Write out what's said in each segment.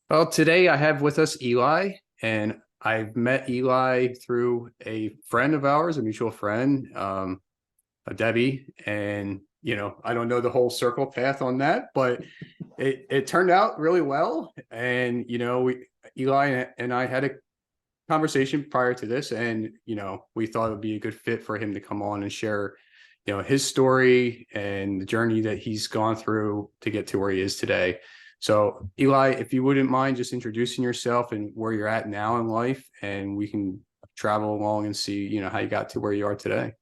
Well, today I have with us Eli, and I've met Eli through a friend of ours, a mutual friend, a Debbie. And, I don't know the whole circle path on that, but it turned out really well. And, Eli and I had a conversation prior to this, and, we thought it would be a good fit for him to come on and share, his story and the journey that he's gone through to get to where he is today. So, Eli, if you wouldn't mind just introducing yourself and where you're at now in life, and we can travel along and see, how you got to where you are today.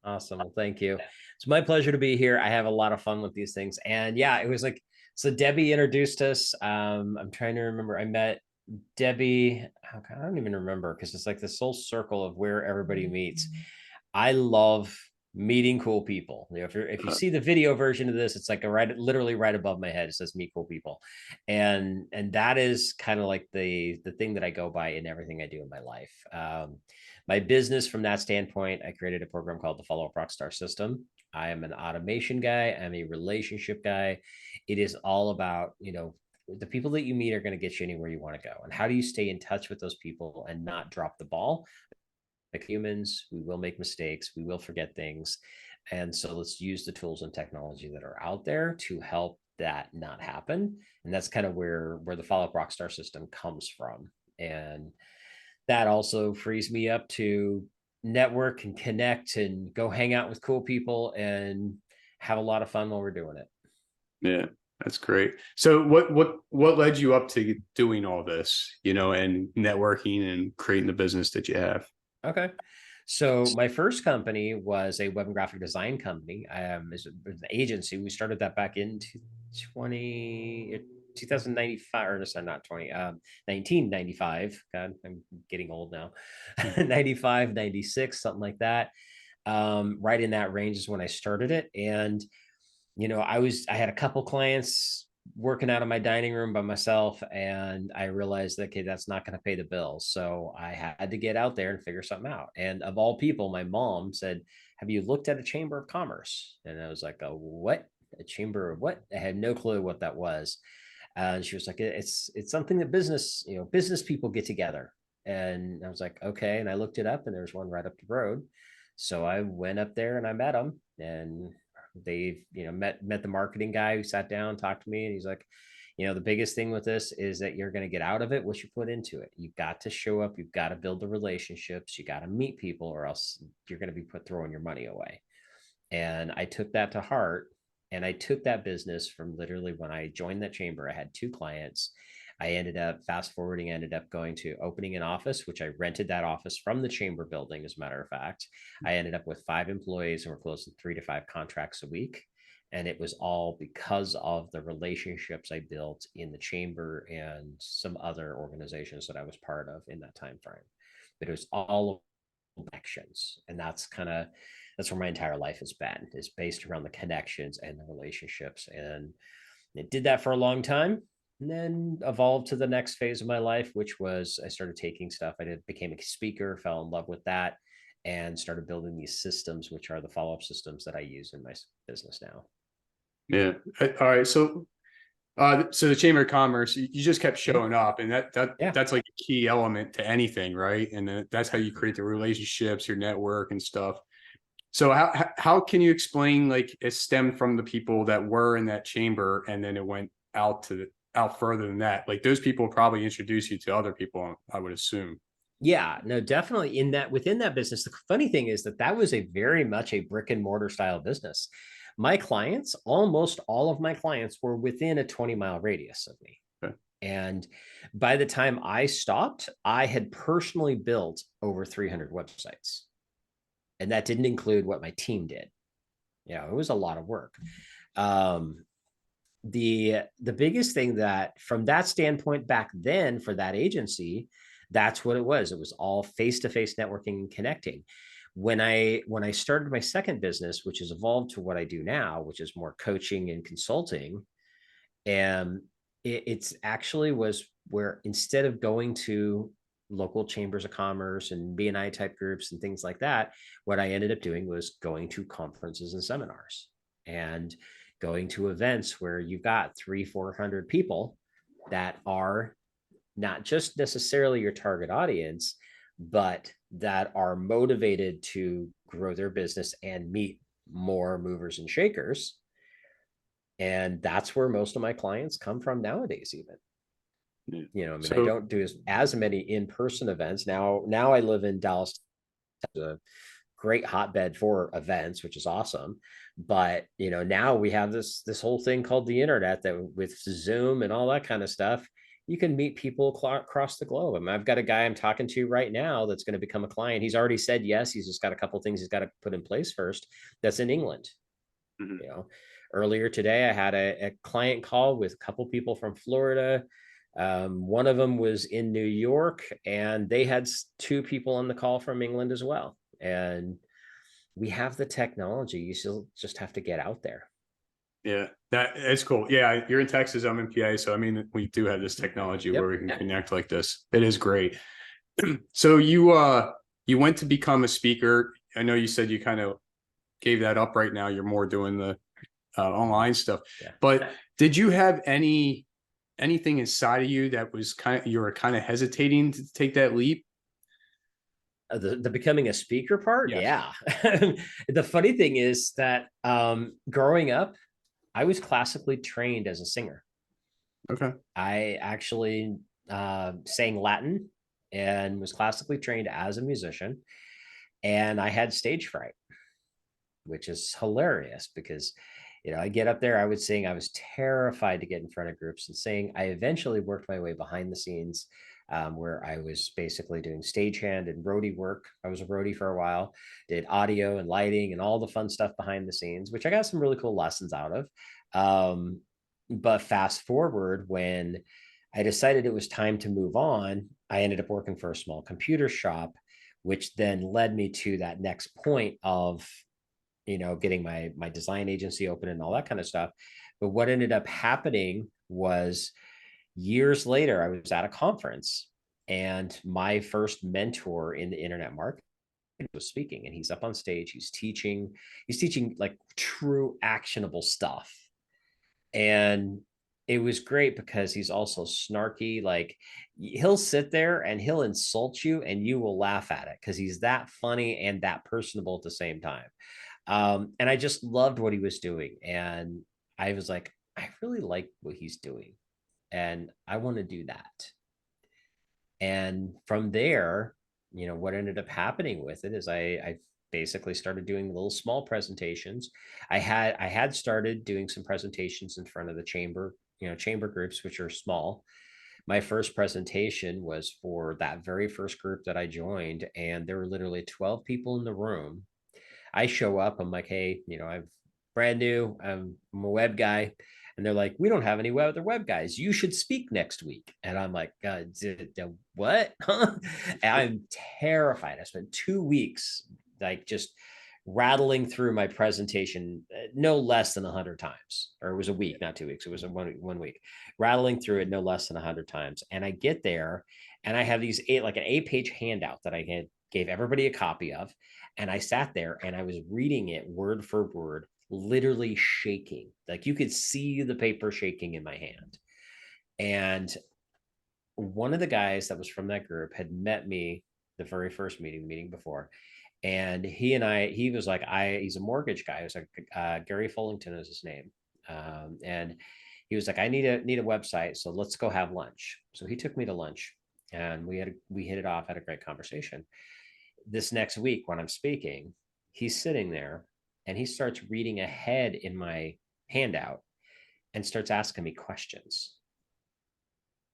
Awesome. Well, thank you. It's my pleasure to be here. I have a lot of fun with these things. And yeah, it was like, so Debbie introduced us. I'm trying to remember. I met Debbie. I don't even remember because it's like this whole circle of where everybody meets. I love meeting cool people. If you Uh, see the video version of this, it's like literally right above my head. It says meet cool people. And that is kind of like the thing that I go by in everything I do in my life. My business from that standpoint, I created a program called the Follow-Up Rockstar system. I am an automation guy. I'm a relationship guy. It is all about, the people that you meet are going to get you anywhere you want to go. And how do you stay in touch with those people and not drop the ball? Like humans, we will make mistakes, we will forget things. And so let's use the tools and technology that are out there to help that not happen. And that's kind of where the Follow-Up Rockstar system comes from. And that also frees me up to network and connect and go hang out with cool people and have a lot of fun while we're doing it. yeah, that's great. So, what led you up to doing all this, and networking and creating the business that you have? Okay. So my first company was a web and graphic design company. As an agency. We started that back in 20, 2095, or sorry, not 20, 1995. God, I'm getting old now. 95, 96, something like that. Right in that range is when I started it. And I had a couple clients working out of my dining room by myself, and I realized that, okay, that's not going to pay the bills. So I had to get out there and figure something out. And of all people, my mom said, have you looked at a chamber of commerce? And I was like, a what? A chamber of what? I had no clue what that was. And she was like, it's something that business people get together. And I was like, okay. And I looked it up, and there's one right up the road. So I went up there and I met them, and they met the marketing guy who sat down, talked to me, and he's like, the biggest thing with this is that you're going to get out of it what you put into it. You've got to show up, you've got to build the relationships, you got to meet people, or else you're going to be throwing your money away. And I took that to heart. And I took that business from literally when I joined that chamber. I had two clients. I ended up fast forwarding, ended up going to opening an office, which I rented that office from the chamber building. As a matter of fact, I ended up with 5 employees, and we're closing 3 to 5 contracts a week. And it was all because of the relationships I built in the chamber and some other organizations that I was part of in that time frame. But it was all connections, and that's where my entire life has been, is based around the connections and the relationships. And it did that for a long time, and then evolved to the next phase of my life, which was I started taking stuff. Became a speaker, fell in love with that, and started building these systems, which are the follow-up systems that I use in my business now. Yeah. All right. So the Chamber of Commerce, you just kept showing up, and Yeah. that's like a key element to anything, right? And then that's how you create the relationships, your network, and stuff. So how can you explain, like, it stemmed from the people that were in that chamber, and then it went out further than that? Like, those people probably introduce you to other people, I would assume. Yeah, no, definitely within that business. The funny thing is that was a very much a brick and mortar style business. My clients, almost all of my clients, were within a 20-mile radius of me. Okay. And by the time I stopped, I had personally built over 300 websites. And that didn't include what my team did. It was a lot of work. Um, the biggest thing that from that standpoint back then for that agency, that's what it was. It was all face-to-face networking and connecting. When I started my second business, which has evolved to what I do now, which is more coaching and consulting, and it's actually was where, instead of going to local chambers of commerce and BNI type groups and things like that, what I ended up doing was going to conferences and seminars and going to events where you've got 300-400 people that are not just necessarily your target audience, but that are motivated to grow their business and meet more movers and shakers. And that's where most of my clients come from nowadays, even. Yeah. I mean, I So, don't do as many in-person events now. I live in Dallas, a great hotbed for events, which is awesome. But now we have this whole thing called the internet, that with Zoom and all that kind of stuff, you can meet people across the globe. I mean, I've got a guy I'm talking to right now that's going to become a client. He's already said yes. He's just got a couple things he's got to put in place first. That's in England. mhm. you know Earlier today I had a client call with a couple people from Florida. One of them was in New York, and they had two people on the call from England as well. And we have the technology. You still just have to get out there. Yeah, it's cool. Yeah, you're in Texas, I'm in PA, so I mean, we do have this technology where Yep. we can connect like this. It is great. So you went to become a speaker. I know you said you kind of gave that up right now. You're more doing the online stuff. Yeah. But did you have anything inside of you that was you were kind of hesitating to take that leap? The becoming a speaker part, Yes. yeah. The funny thing is that growing up, I was classically trained as a singer. Okay. I actually sang Latin and was classically trained as a musician. And I had stage fright, which is hilarious because, I get up there, I would sing. I was terrified to get in front of groups and sing. I eventually worked my way behind the scenes, where I was basically doing stagehand and roadie work. I was a roadie for a while, did audio and lighting and all the fun stuff behind the scenes, which I got some really cool lessons out of. But fast forward, when I decided it was time to move on, I ended up working for a small computer shop, which then led me to that next point of getting my design agency open and all that kind of stuff. But what ended up happening was, years later, I was at a conference, and my first mentor in the internet market was speaking, and he's up on stage, he's teaching like true actionable stuff. And it was great because he's also snarky. Like, he'll sit there and he'll insult you and you will laugh at it because he's that funny and that personable at the same time. And I just loved what he was doing. And I was like, I really like what he's doing, and I want to do that. And from there, what ended up happening with it is I basically started doing little small presentations. I had started doing some presentations in front of the chamber groups, which are small. My first presentation was for that very first group that I joined, and there were literally 12 people in the room. I show up, I'm like, hey, I'm brand new, I'm a web guy. And they're like, we don't have any other web guys. You should speak next week. And I'm like, what? I'm terrified. I spent 2 weeks like just rattling through my presentation, no less than 100 times. Or it was a week, not 2 weeks. It was a one week, rattling through it no less than 100 times. And I get there, and I have these like an 8-page handout that I had gave everybody a copy of. And I sat there and I was reading it word for word, literally shaking. Like, you could see the paper shaking in my hand. And one of the guys that was from that group had met me the very first meeting, the meeting before. And he was like, he's a mortgage guy. He was like, Gary Fullington is his name. And he was like, I need a website. So let's go have lunch. So he took me to lunch, and we hit it off, had a great conversation. This next week, when I'm speaking, he's sitting there and he starts reading ahead in my handout and starts asking me questions.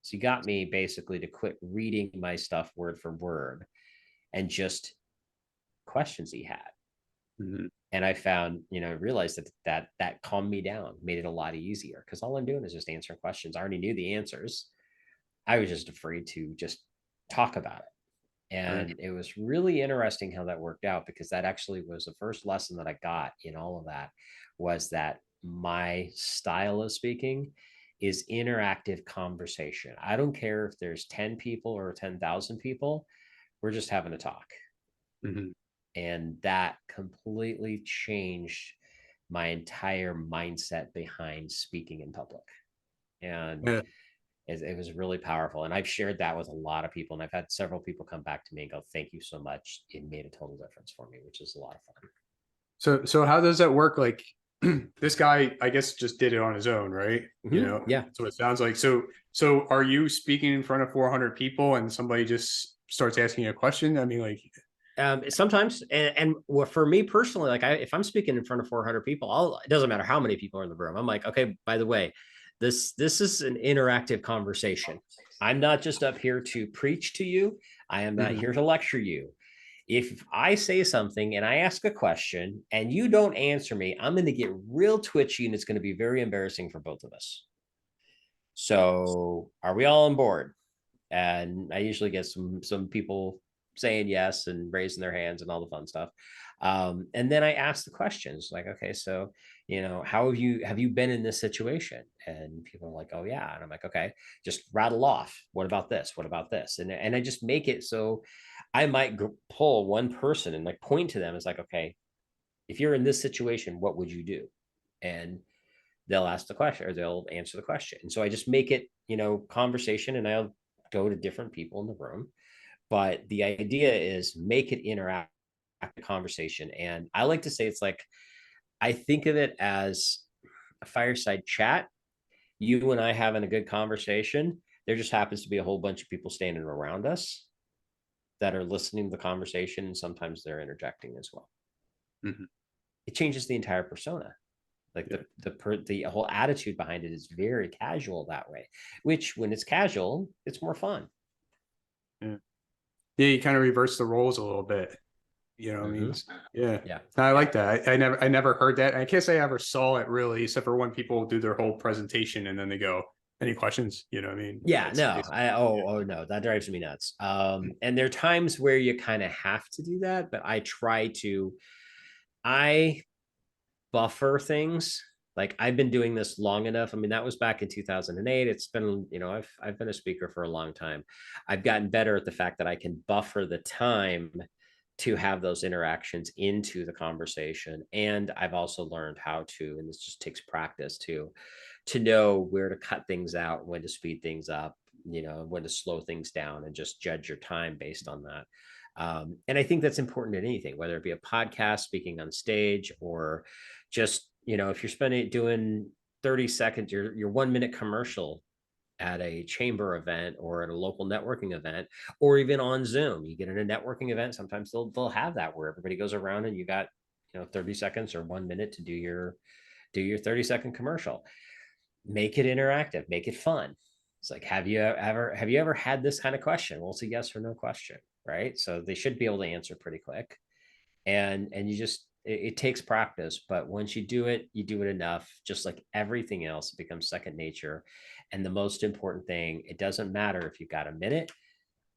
So he got me basically to quit reading my stuff word for word and just questions he had. Mhm. And I found, realized that calmed me down, made it a lot easier, because all I'm doing is just answering questions. I already knew the answers. I was just afraid to just talk about it. Right. And it was really interesting how that worked out, because that actually was the first lesson that I got in all of that, was that my style of speaking is interactive conversation. I don't care if there's 10 people or 10,000 people, we're just having a talk. Mhm. And that completely changed my entire mindset behind speaking in public. And Yeah. It was really powerful. And I've shared that with a lot of people. And I've had several people come back to me and go, thank you so much. It made a total difference for me, which is a lot of fun. So how does that work? Like this guy, I guess, just did it on his own, right? You Mm-hmm. know, Yeah. so it sounds like. So are you speaking in front of 400 people and somebody just starts asking you a question? I mean, like, Sometimes, and for me personally, like if I'm speaking in front of 400 people, it doesn't matter how many people are in the room. I'm like, okay, by the way, this is an interactive conversation. I'm not just up here to preach to you. I am not mhm. here to lecture you. If I say something and I ask a question and you don't answer me, I'm going to get real twitchy and it's going to be very embarrassing for both of us. So, are we all on board? And I usually get some people saying yes and raising their hands and all the fun stuff. And then I ask the questions like, okay, so how have you been in this situation? And people are like, oh yeah, and I'm like, okay, just rattle off. What about this? What about this? And I just make it so I might pull one person and like point to them as like, okay, if you're in this situation, what would you do? And they'll ask the question or they'll answer the question. And so I just make it, conversation, and I'll go to different people in the room. But the idea is make it interactive conversation. And I like to say it's like, I think of it as a fireside chat. You and I having a good conversation. There just happens to be a whole bunch of people standing around us that are listening to the conversation. And sometimes they're interjecting as well. Mhm. It changes the entire persona. Like Yeah. the whole attitude behind it is very casual that way, which when it's casual, it's more fun. Yeah. Yeah. You kind of reverse the roles a little bit. You know what I mean? Mm-hmm. Yeah. Yeah. I like that. I never heard that. I can't say I ever saw it really, except for when people do their whole presentation and then they go, any questions? You know what I mean? Yeah, It's no, basically, no, that drives me nuts. And there are times where you kind of have to do that, but I buffer things. Like I've been doing this long enough. I mean, that was back in 2008. It's been, I've been a speaker for a long time. I've gotten better at the fact that I can buffer the time to have those interactions into the conversation. And I've also learned how to, and this just takes practice to know where to cut things out, when to speed things up, when to slow things down, and just judge your time based on that. And I think that's important in anything, whether it be a podcast, speaking on stage, or just, if you're doing 30 seconds, your 1 minute commercial at a chamber event or at a local networking event, or even on Zoom, you get in a networking event. Sometimes they'll have that where everybody goes around and you got, 30 seconds or 1 minute to do your 30-second commercial. Make it interactive, make it fun. It's like, have you ever had this kind of question? Well, it's a yes or no question, right? So they should be able to answer pretty quick. And you just it takes practice, but once you do it, you do it enough, just like everything else, it becomes second nature. And the most important thing, it doesn't matter if you've got a minute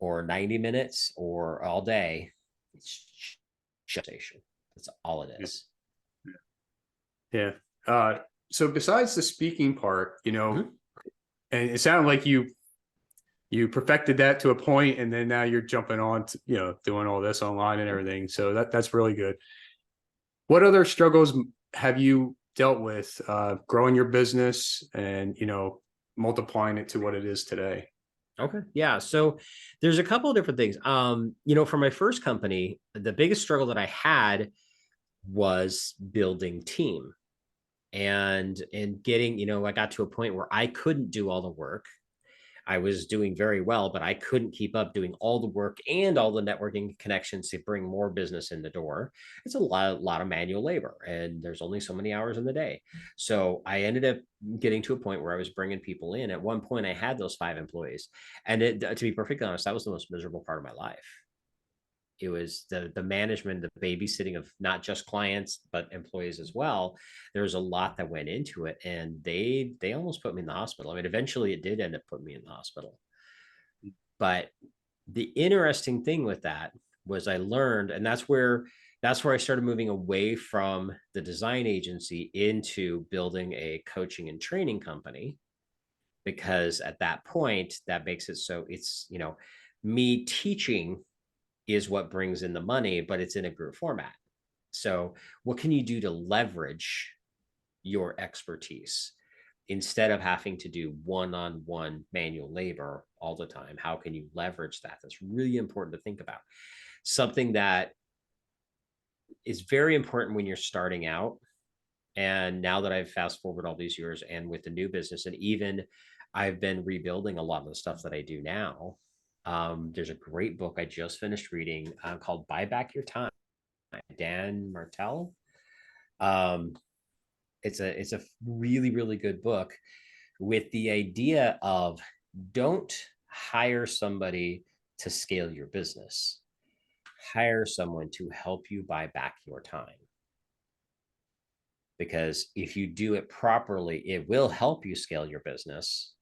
or 90 minutes or all day, it's station. That's all it yeah. is. Yeah. So besides the speaking part, Mm-hmm. and it sounded like you perfected that to a point, and then now you're jumping on to, doing all this online and everything. So that's really good. What other struggles have you dealt with growing your business and multiplying it to what it is today? Okay. Yeah. So there's a couple of different things. For my first company, the biggest struggle that I had was building team and getting, I got to a point where I couldn't do all the work. I was doing very well, but I couldn't keep up doing all the work and all the networking connections to bring more business in the door. It's a lot of manual labor, and there's only so many hours in the day. So I ended up getting to a point where I was bringing people in. At one point, I had those 5 employees, and to be perfectly honest, that was the most miserable part of my life. It was the management, the babysitting of not just clients but employees as well. There was a lot that went into it, and they almost put me in the hospital. I mean, eventually it did end up putting me in the hospital. But the interesting thing with that was I learned, and that's where I started moving away from the design agency into building a coaching and training company. Because at that point, that makes it so it's, me teaching is what brings in the money, but it's in a group format. So what can you do to leverage your expertise? instead of having to do one-on-one manual labor all the time, how can you leverage that? That's really important to think about. Something that is very important when you're starting out. And now that I've fast forward all these years and with the new business, and even I've been rebuilding a lot of the stuff that I do now. There's a great book I just finished reading called Buy Back Your Time, Dan Martell. Um, it's a really, really good book with the idea of don't hire somebody to scale your business. Hire someone to help you buy back your time. Because if you do it properly, it will help you scale your business.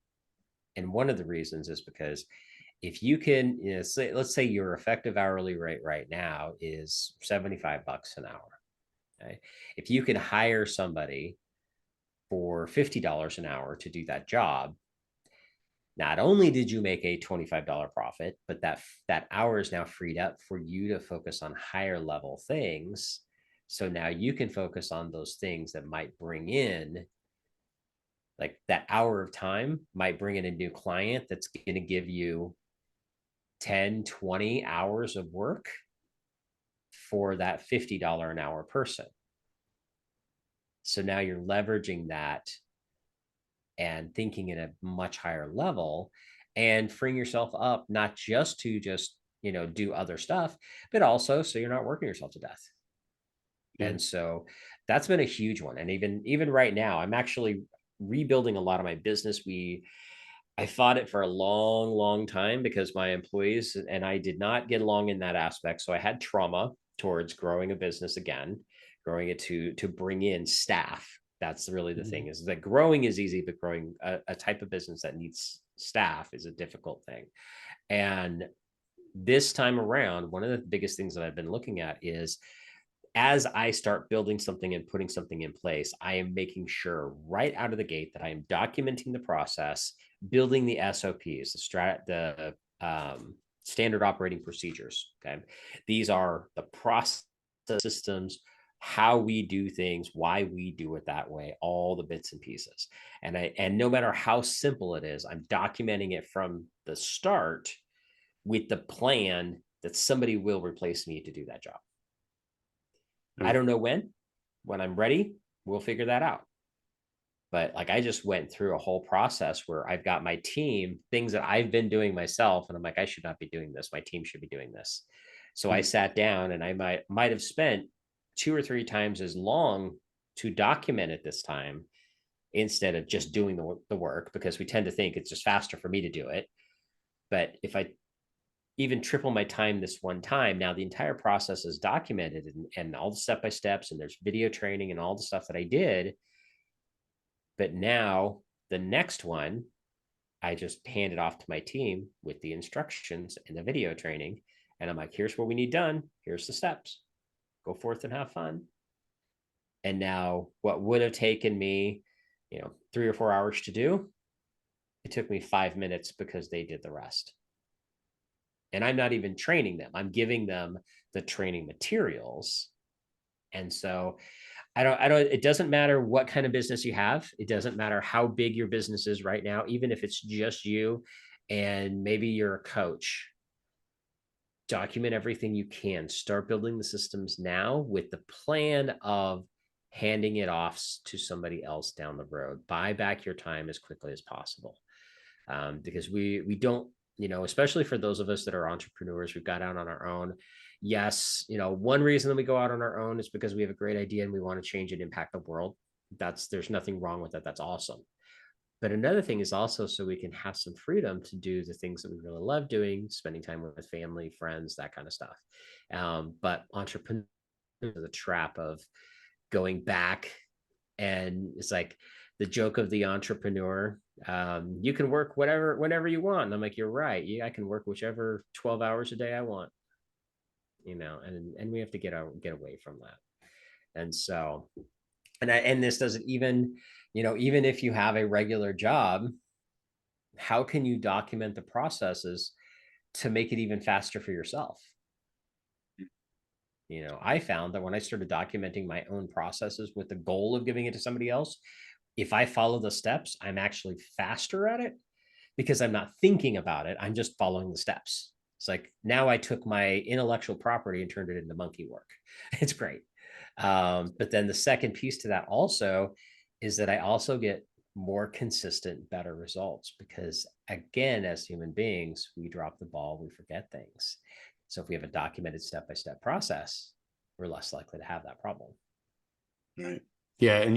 And one of the reasons is because if you can, let's say your effective hourly rate right now is $75 an hour. Okay. If you can hire somebody for $50 an hour to do that job, not only did you make a $25 profit, but that hour is now freed up for you to focus on higher level things. So now you can focus on those things that might bring in, like that hour of time might bring in a new client that's going to give you 10, 20 hours of work for that $50 an hour person. So now you're leveraging that and thinking at a much higher level and freeing yourself up, not just to do other stuff, but also so you're not working yourself to death. Yeah. And so that's been a huge one. And even right now, I'm actually rebuilding a lot of my business. I fought it for a long, long time because my employees and I did not get along in that aspect. So I had trauma towards growing a business again, growing it to bring in staff. That's really the thing, is that growing is easy, but growing a type of business that needs staff is a difficult thing. And this time around, one of the biggest things that I've been looking at is, as I start building something and putting something in place, I am making sure right out of the gate that I am documenting the process, building the SOPs, the standard operating procedures. Okay. These are the process systems, how we do things, why we do it that way, all the bits and pieces. And no matter how simple it is, I'm documenting it from the start with the plan that somebody will replace me to do that job. I don't know when I'm ready, we'll figure that out. But like, I just went through a whole process where I've got my team, things that I've been doing myself. And I'm like, I should not be doing this. My team should be doing this. So I sat down and I might have spent 2 or 3 times as long to document it this time, instead of just doing the work, because we tend to think it's just faster for me to do it. But if I even triple my time this one time, now the entire process is documented and all the step-by-steps, and there's video training and all the stuff that I did. But now the next one, I just hand it off to my team with the instructions and the video training. And I'm like, here's what we need done. Here's the steps. Go forth and have fun. And now what would have taken me, 3 or 4 hours to do, it took me 5 minutes because they did the rest. And I'm not even training them. I'm giving them the training materials. And so it doesn't matter what kind of business you have. It doesn't matter how big your business is right now, even if it's just you and maybe you're a coach. Document everything you can. Start building the systems now with the plan of handing it off to somebody else down the road. Buy back your time as quickly as possible. Because we don't, especially for those of us that are entrepreneurs, we've got out on our own. Yes, one reason that we go out on our own is because we have a great idea and we want to change and impact the world. There's nothing wrong with that. That's awesome. But another thing is also so we can have some freedom to do the things that we really love doing, spending time with family, friends, that kind of stuff. But entrepreneurs are the trap of going back, and it's like the joke of the entrepreneur. You can work whenever you want. And I'm like, you're right. Yeah, I can work whichever 12 hours a day I want, and we have to get away from that. And so, and this doesn't even, even if you have a regular job, how can you document the processes to make it even faster for yourself? I found that when I started documenting my own processes with the goal of giving it to somebody else, if I follow the steps, I'm actually faster at it because I'm not thinking about it. I'm just following the steps. It's like now I took my intellectual property and turned it into monkey work. It's great. But then the second piece to that also is that I also get more consistent, better results because, again, as human beings, we drop the ball, we forget things. So if we have a documented step by step process, we're less likely to have that problem. Right. Yeah, and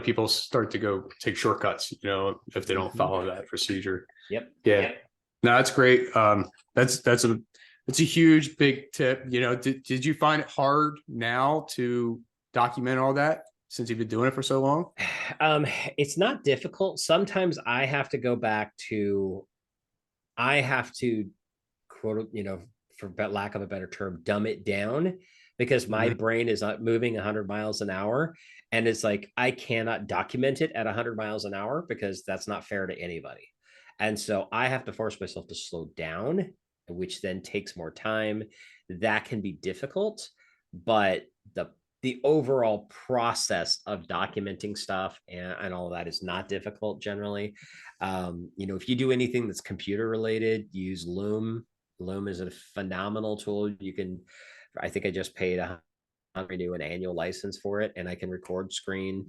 people start to go take shortcuts, if they don't follow that procedure. Yep. Yeah. Yep. No, that's great. That's a huge big tip. Did you find it hard now to document all that since you've been doing it for so long? It's not difficult. Sometimes I have to go back to, I have to quote, for lack of a better term, dumb it down because my brain is not moving 100 miles an hour. And it's like, I cannot document it at 100 miles an hour because that's not fair to anybody. And so I have to force myself to slow down, which then takes more time. That can be difficult, but the overall process of documenting stuff and all of that is not difficult generally. If you do anything that's computer related, use Loom. Loom is a phenomenal tool. I think I just paid renew an annual license for it, and I can record screen.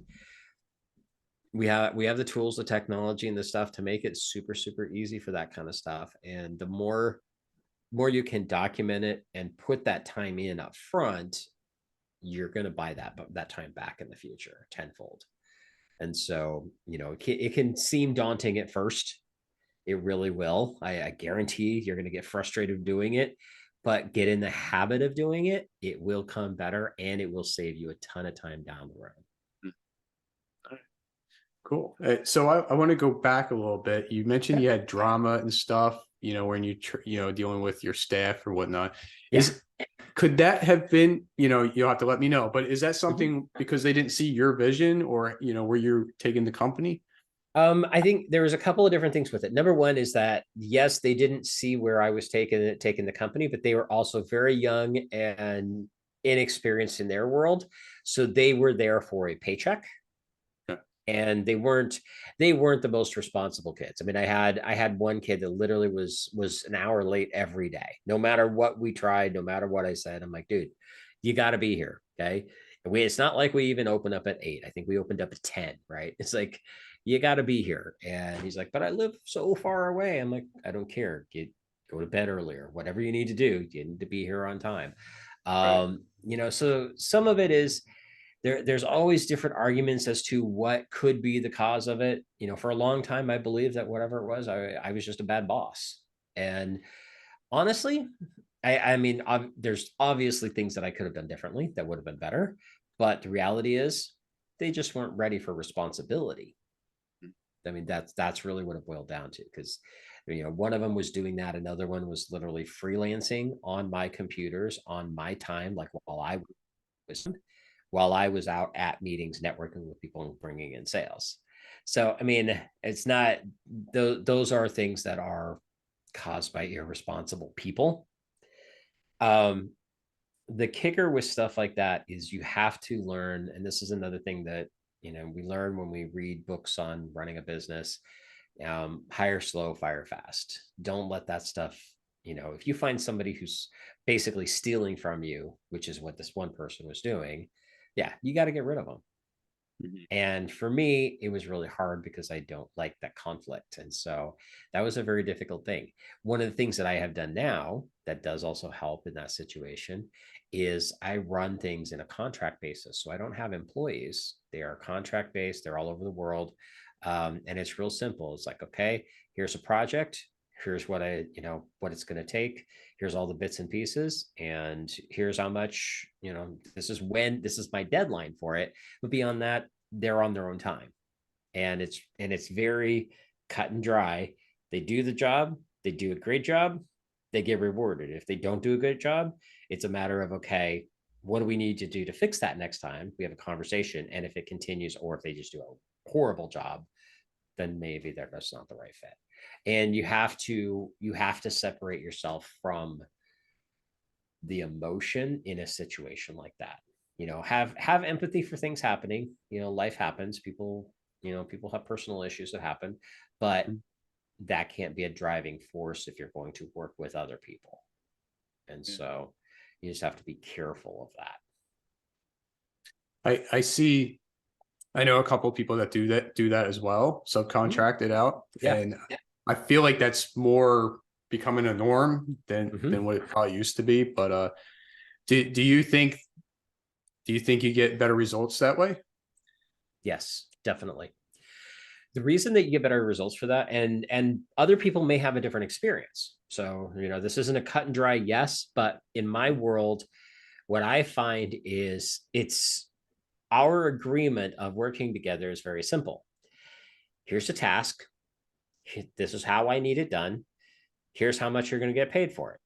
We have the tools, the technology, and the stuff to make it super, super easy for that kind of stuff. And the more you can document it and put that time in up front, you're going to buy that time back in the future tenfold. And so, it can seem daunting at first. It really will. I guarantee you're going to get frustrated doing it, but get in the habit of doing it. It will come better and it will save you a ton of time down the road. Cool. So I want to go back a little bit. You mentioned you had drama and stuff, when dealing with your staff or whatnot. Yeah. Could that have been, you'll have to let me know, but is that something because they didn't see your vision or, where you're taking the company? I think there was a couple of different things with it. Number one is that, yes, they didn't see where I was taking the company, but they were also very young and inexperienced in their world. So they were there for a paycheck. And they weren't the most responsible kids. I mean, I had one kid that literally was an hour late every day, no matter what we tried, no matter what I said. I'm like, dude, you got to be here, okay? It's not like we even opened up at 8. I think we opened up at 10, right? It's like, you got to be here. And he's like, but I live so far away. I'm like, I don't care. Go to bed earlier. Whatever you need to do, you need to be here on time. Right. So some of it is there's always different arguments as to what could be the cause of it. For a long time, I believed that whatever it was, I was just a bad boss. And honestly, I mean, there's obviously things that I could have done differently that would have been better. But the reality is they just weren't ready for responsibility. I mean, that's really what it boiled down to, because one of them was doing that. Another one was literally freelancing on my computers on my time, like while I was out at meetings, networking with people and bringing in sales. So, I mean, it's not, those are things that are caused by irresponsible people. The kicker with stuff like that is you have to learn, and this is another thing that, we learn when we read books on running a business. Hire slow, fire fast. Don't let that stuff, if you find somebody who's basically stealing from you, which is what this one person was doing, yeah, you got to get rid of them. And for me, it was really hard because I don't like that conflict. And so that was a very difficult thing. One of the things that I have done now that does also help in that situation is I run things in a contract basis. So I don't have employees. They are contract based. They're all over the world. And it's real simple. It's like, okay, here's a project. Here's what what it's going to take. Here's all the bits and pieces. And here's how much, this is my deadline for it. But beyond that, they're on their own time. And it's very cut and dry. They do the job, they do a great job, they get rewarded. If they don't do a good job, it's a matter of, okay, what do we need to do to fix that next time? We have a conversation. And if it continues, or if they just do a horrible job, then maybe they're just not the right fit. And you have to separate yourself from the emotion in a situation like that. Have empathy for things happening. Life happens. People, People have personal issues that happen, but that can't be a driving force if you're going to work with other people. And so you just have to be careful of that. I see. I know a couple of people that do that as well, subcontract it out, Yeah. and I feel like that's more becoming a norm than what it probably used to be. But do you think you get better results that way? Yes, definitely. The reason that you get better results for that, and other people may have a different experience. So, this isn't a cut and dry yes, but in my world, what I find is it's our agreement of working together is very simple. Here's the task. This is how I need it done. Here's how much you're going to get paid for it.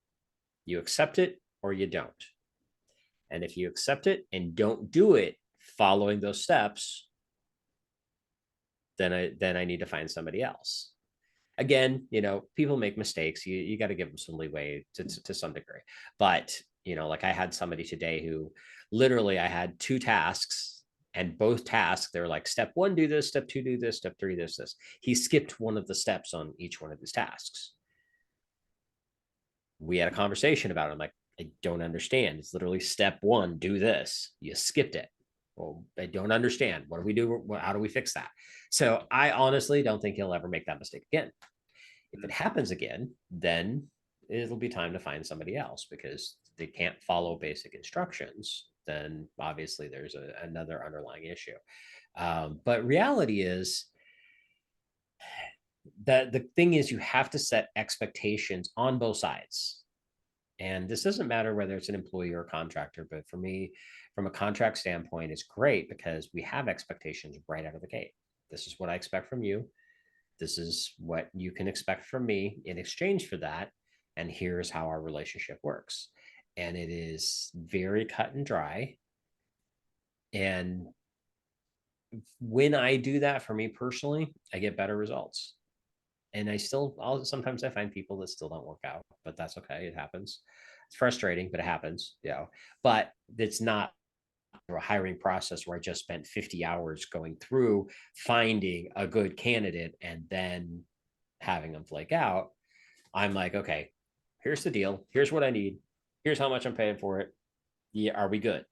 You accept it or you don't. And if you accept it and don't do it following those steps, then I need to find somebody else. Again, people make mistakes. You got to give them some leeway to some degree. But, like I had somebody today who literally I had 2 tasks, and both tasks, they were like, step 1, do this, step 2, do this, step 3, this. He skipped one of the steps on each one of his tasks. We had a conversation about it. I'm like, I don't understand. It's literally step 1, do this. You skipped it. Well, I don't understand. What do we do? How do we fix that? So I honestly don't think he'll ever make that mistake again. If it happens again, then it'll be time to find somebody else, because they can't follow basic instructions. Then obviously there's another underlying issue. But reality is that the thing is, you have to set expectations on both sides. And this doesn't matter whether it's an employee or a contractor, but for me, from a contract standpoint, it's great because we have expectations right out of the gate. This is what I expect from you. This is what you can expect from me in exchange for that. And here's how our relationship works. And it is very cut and dry. And when I do that, for me personally, I get better results. And sometimes I find people that still don't work out, but that's okay. It happens. It's frustrating, but it happens, but it's not a hiring process where I just spent 50 hours going through finding a good candidate and then having them flake out. I'm like, okay, here's the deal. Here's what I need. Here's how much I'm paying for it. Yeah, are we good?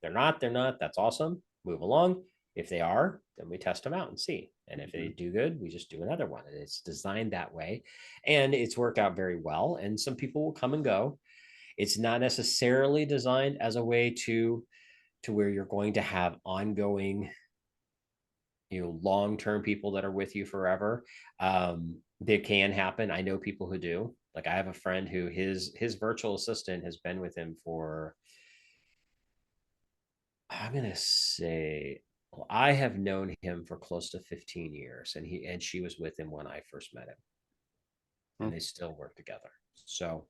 They're not. That's awesome. Move along. If they are, then we test them out and see. And if they do good, we just do another one. And it's designed that way. And it's worked out very well. And some people will come and go. It's not necessarily designed as a way to where you're going to have ongoing, long-term people that are with you forever. That can happen. I know people who do. Like I have a friend who his virtual assistant has been with him for, I'm going to say, well, I have known him for close to 15 years, and she was with him when I first met him, and they still work together. So,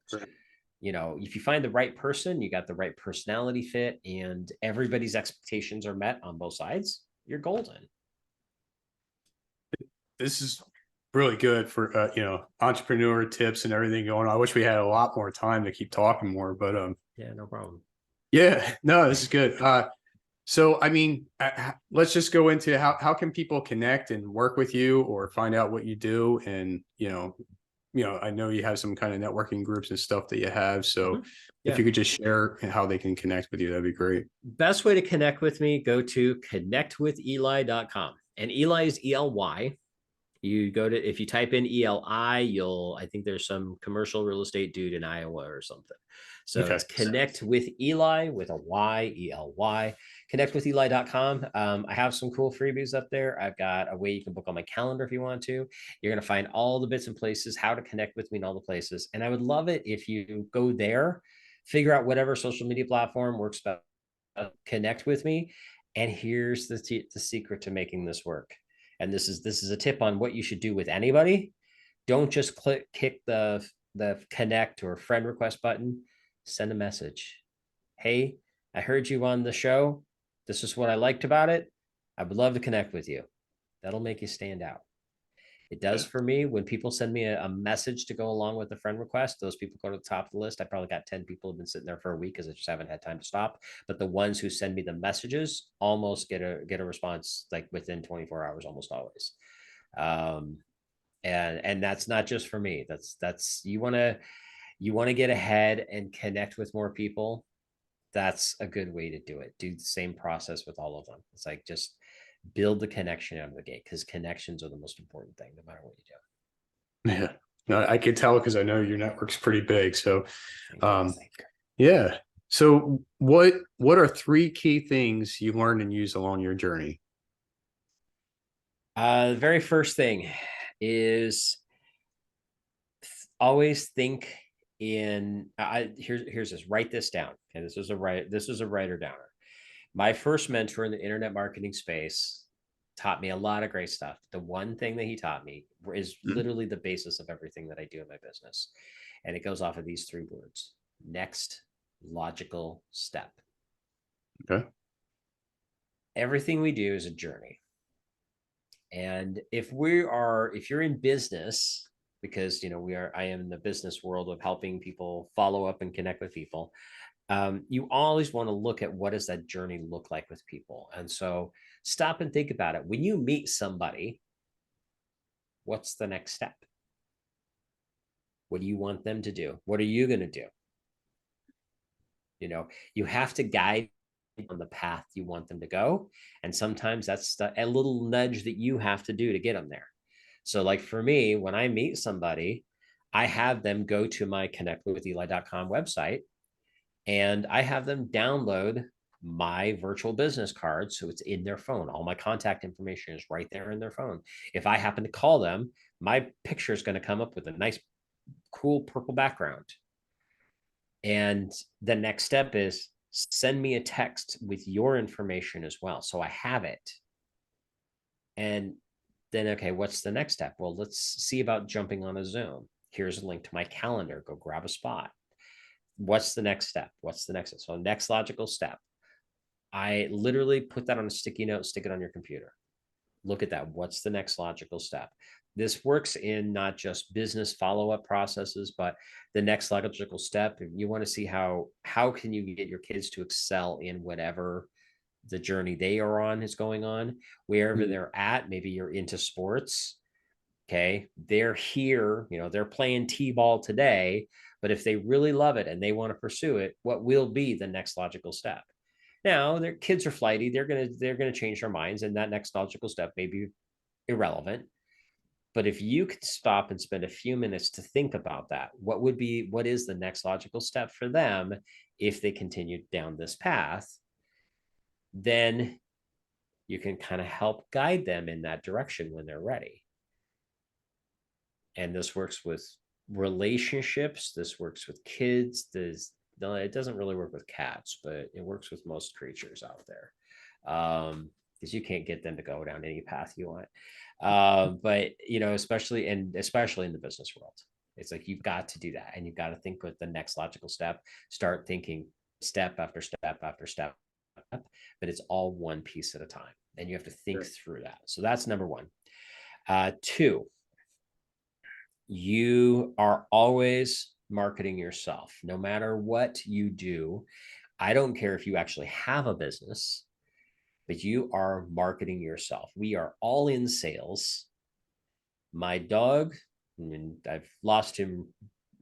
if you find the right person, you got the right personality fit, and everybody's expectations are met on both sides, you're golden. This is really good for entrepreneur tips and everything going on. I wish we had a lot more time to keep talking more, but yeah, no problem. Yeah, no, this is good. So I mean, let's just go into how can people connect and work with you or find out what you do. And I know you have some kind of networking groups and stuff that you have. So if you could just share how they can connect with you, that'd be great. Best way to connect with me, go to connectwithely.com. And Ely is ELY. You go to, if you type in ELI, I think there's some commercial real estate dude in Iowa or something. So it's Connect with Ely with a Y, ELY, connectwithely.com. I have some cool freebies up there. I've got a way you can book on my calendar if you want to. You're going to find all the bits and places, how to connect with me in all the places. And I would love it if you go there, figure out whatever social media platform works best, connect with me. And here's the secret to making this work. And this is a tip on what you should do with anybody. Don't just kick the connect or friend request button. Send a message. Hey, I heard you on the show. This is what I liked about it. I would love to connect with you. That'll make you stand out. It does for me. When people send me a message to go along with the friend request, those people go to the top of the list. I probably got 10 people who've been sitting there for a week because I just haven't had time to stop. But the ones who send me the messages almost get a response like within 24 hours, almost always. Um, and that's not just for me. That's you want to get ahead and connect with more people. That's a good way to do it. Do the same process with all of them. It's like just build the connection out of the gate, because connections are the most important thing, no matter what you do. Yeah. No, I could tell because I know your network's pretty big. So, Thank you. um, yeah. So what are three key things you learned and used along your journey? The very first thing is always think in here's this, write this down. Okay, this is a writer downer. My first mentor in the internet marketing space taught me a lot of great stuff. The one thing that he taught me is Mhm. literally the basis of everything that I do in my business. And it goes off of these three words: next logical step. Okay. Everything we do is a journey. And if you're in business, because I am in the business world of helping people follow up and connect with people, you always want to look at what does that journey look like with people. And so stop and think about it. When you meet somebody, what's the next step? What do you want them to do? What are you going to do? You have to guide on the path you want them to go. And sometimes that's a little nudge that you have to do to get them there. So, like for me, when I meet somebody, I have them go to my connectwithely.com website, and I have them download my virtual business card. So it's in their phone. All my contact information is right there in their phone. If I happen to call them, my picture is going to come up with a nice, cool purple background. And the next step is send me a text with your information as well, so I have it. And then, okay, what's the next step? Well, let's see about jumping on a Zoom. Here's a link to my calendar. Go grab a spot. What's the next step? What's the next step? So, next logical step. I literally put that on a sticky note, stick it on your computer. Look at that. What's the next logical step? This works in not just business follow-up processes, but the next logical step. You want to see how can you get your kids to excel in whatever the journey they are on is going on, wherever Mhm. they're at. Maybe you're into sports. Okay. They're here, they're playing T-ball today, but if they really love it and they want to pursue it, what will be the next logical step? Now, their kids are flighty. They're gonna change their minds, and that next logical step may be irrelevant. But if you could stop and spend a few minutes to think about that, what is the next logical step for them if they continue down this path? Then you can kind of help guide them in that direction when they're ready. And this works with relationships. This works with kids. No, it doesn't really work with cats, but it works with most creatures out there. Because you can't get them to go down any path you want. But especially in the business world, it's like you've got to do that, and you've got to think with the next logical step. Start thinking step after step after step, but it's all one piece at a time, and you have to think Sure. through that. So that's number one. Two, you are always marketing yourself, no matter what you do. I don't care if you actually have a business, but you are marketing yourself. We are all in sales. My dog, and I've lost him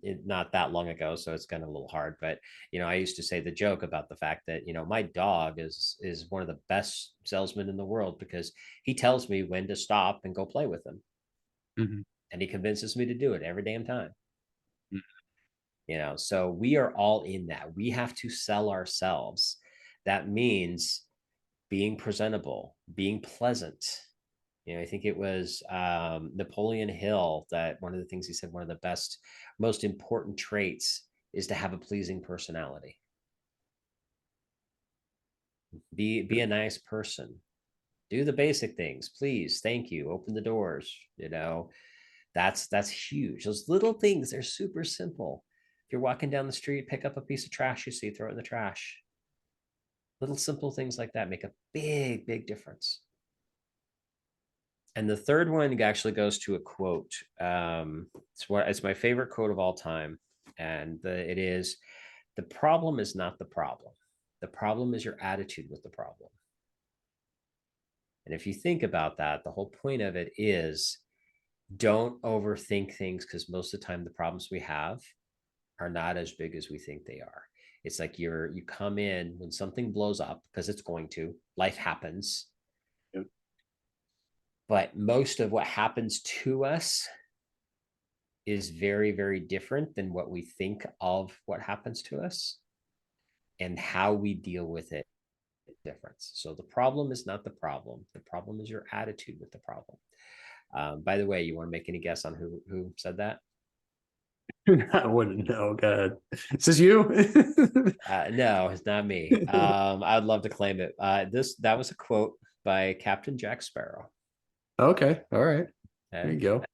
not that long ago, so it's kind of a little hard. But I used to say the joke about the fact that my dog is one of the best salesmen in the world, because he tells me when to stop and go play with him, Mhm. and he convinces me to do it every damn time. Mhm. So we are all in that. We have to sell ourselves. That means being presentable, being pleasant. I think it was Napoleon Hill that one of the things he said, one of the best, most important traits is to have a pleasing personality. Be a nice person. Do the basic things, please, thank you, open the doors. That's huge. Those little things, they're super simple. If you're walking down the street, pick up a piece of trash you see, throw it in the trash. Little simple things like that make a big difference. And the third one actually goes to a quote. It's my favorite quote of all time, and it is, "The problem is not the problem. The problem is your attitude with the problem." And if you think about that, the whole point of it is, don't overthink things, because most of the time the problems we have are not as big as we think they are. It's like you come in when something blows up, because it's going to. Life happens. Yep. But most of what happens to us is very, very different than what we think of what happens to us, and how we deal with it difference. So the problem is not the problem. The problem is your attitude with the problem. By the way, you want to make any guess on who said that? I wouldn't know. God, is this you? No, it's not me. I'd love to claim it. That was a quote by Captain Jack Sparrow. Okay, all right. There Okay. you go.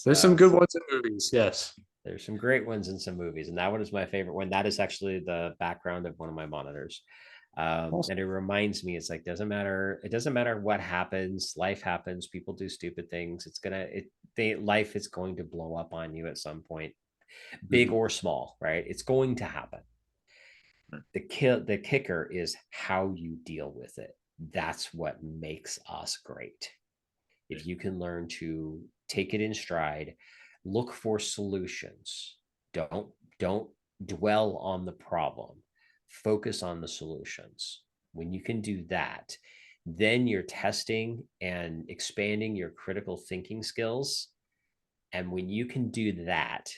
There's some So good ones in movies. Yes. there's some great ones in some movies, and that one is my favorite one. That is actually the background of one of my monitors. Awesome. And it reminds me, it's like, it doesn't matter what happens, life happens, people do stupid things. Life is going to blow up on you at some point, big Mhm. or small, right? It's going to happen. The kicker is how you deal with it. That's what makes us great. If you can learn to take it in stride, look for solutions. Don't dwell on the problem. Focus on the solutions. When you can do that, then you're testing and expanding your critical thinking skills. And when you can do that,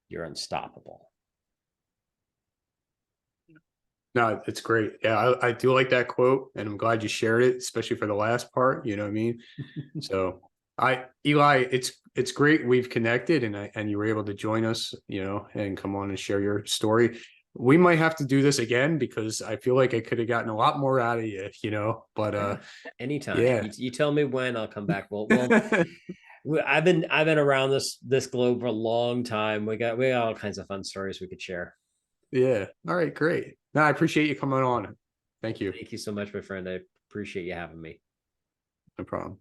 you're unstoppable. No, it's great. Yeah, I do like that quote, and I'm glad you shared it, especially for the last part. You know what I mean? So Eli, it's great we've connected, and you were able to join us, and come on and share your story. We might have to do this again, because I feel like I could have gotten a lot more out of you. But Yeah, anytime. yeah. You tell me when, I'll come back. I've been around this globe for a long time. We got all kinds of fun stories we could share. Yeah. All right, great. No, I appreciate you coming on. Thank you. Thank you so much, my friend. I appreciate you having me. No problem.